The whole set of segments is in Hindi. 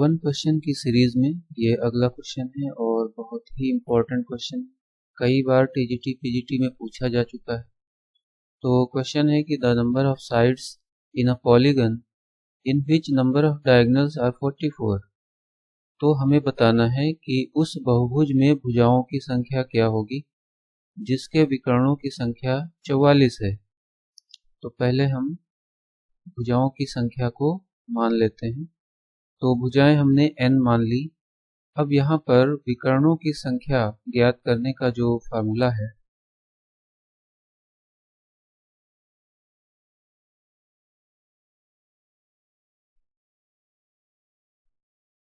वन क्वेश्चन की सीरीज में ये अगला क्वेश्चन है और बहुत ही इम्पोर्टेंट क्वेश्चन, कई बार टीजीटी पीजीटी में पूछा जा चुका है। तो क्वेश्चन है कि the number of sides in a polygon in which number of diagonals are 44। तो हमें बताना है कि उस बहुभुज में भुजाओं की संख्या क्या होगी जिसके विकर्णों की संख्या 44 है। तो पहले हम भुजाओं की संख्या को मान लेते हैं। तो भुजाएं हमने n मान ली। अब यहाँ पर विकर्णों की संख्या ज्ञात करने का जो फार्मूला है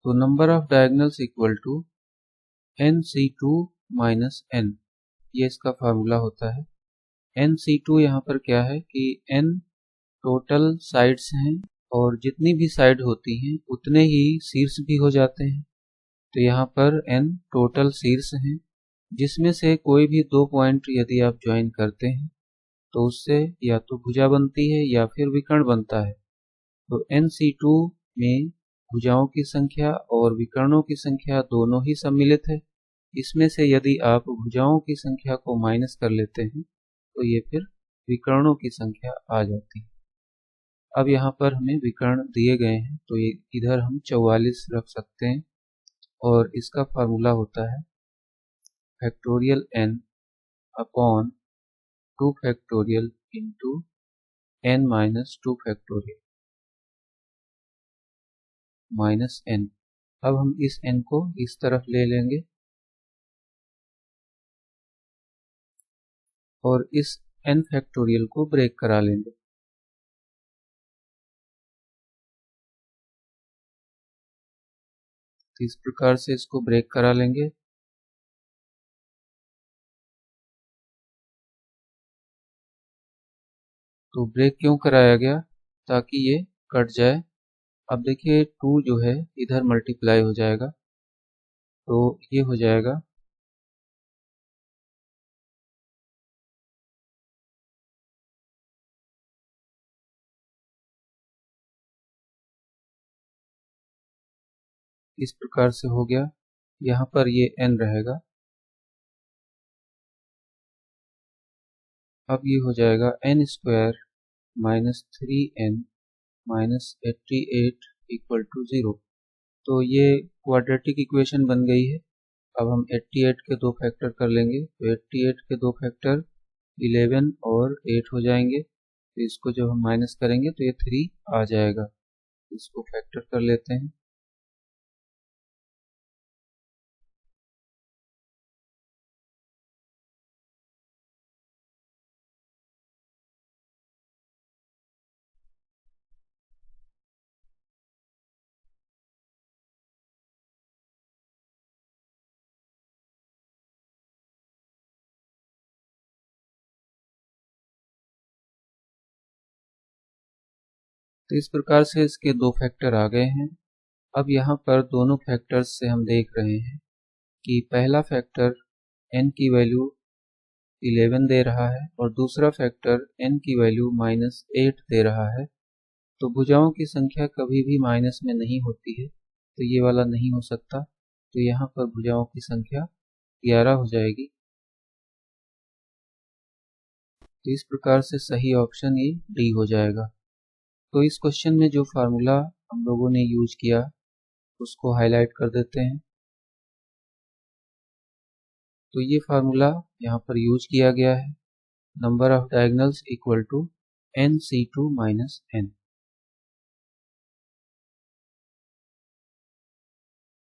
तो number of diagonals equal to nc2 minus n, ये इसका फार्मूला होता है। nc2 यहाँ पर क्या है कि n टोटल साइड्स हैं और जितनी भी साइड होती हैं उतने ही शीर्ष भी हो जाते हैं। तो यहाँ पर n टोटल शीर्ष हैं जिसमें से कोई भी दो पॉइंट यदि आप ज्वाइन करते हैं तो उससे या तो भुजा बनती है या फिर विकर्ण बनता है। तो nc2 में भुजाओं की संख्या और विकर्णों की संख्या दोनों ही सम्मिलित है। इसमें से यदि आप भुजाओं की संख्या को माइनस कर लेते हैं तो ये फिर विकर्णों की संख्या आ जाती है। अब यहाँ पर हमें विकर्ण दिए गए हैं तो ये इधर हम 44 रख सकते हैं और इसका फार्मूला होता है factorial n upon 2 factorial into n minus 2 factorial minus n। अब हम इस n को इस तरफ ले लेंगे और इस n फैक्टोरियल को ब्रेक करा लेंगे। तो इस प्रकार से इसको ब्रेक करा लेंगे। तो ब्रेक क्यों कराया गया? ताकि ये कट जाए। अब देखिए 2 जो है इधर मल्टीप्लाई हो जाएगा तो ये हो जाएगा इस प्रकार से हो गया। यहाँ पर ये n रहेगा। अब ये हो जाएगा n square minus 3n minus 88 equal to 0। तो ये क्वाड्रेटिक इक्वेशन बन गई है। अब हम 88 के दो फैक्टर कर लेंगे तो 88 के दो फैक्टर 11 और 8 हो जाएंगे। तो इसको जब हम माइनस करेंगे तो ये 3 आ जाएगा। इसको फैक्टर कर लेते हैं। तो इस प्रकार से इसके दो फैक्टर आ गए हैं। अब यहाँ पर दोनों फैक्टर्स से हम देख रहे हैं कि पहला फैक्टर n की वैल्यू 11 दे रहा है और दूसरा फैक्टर n की वैल्यू -8 दे रहा है। तो भुजाओं की संख्या कभी भी माइनस में नहीं होती है तो ये वाला नहीं हो सकता। तो यहाँ पर भुजाओं की संख्या 11 हो जाएगी। तो इस प्रकार से सही ऑप्शन ये डी हो जाएगा। तो इस क्वेश्चन में जो फार्मूला हम लोगों ने यूज किया उसको हाईलाइट कर देते हैं। तो ये फार्मूला यहाँ पर यूज किया गया है, number of diagonals equal to nc2 minus n।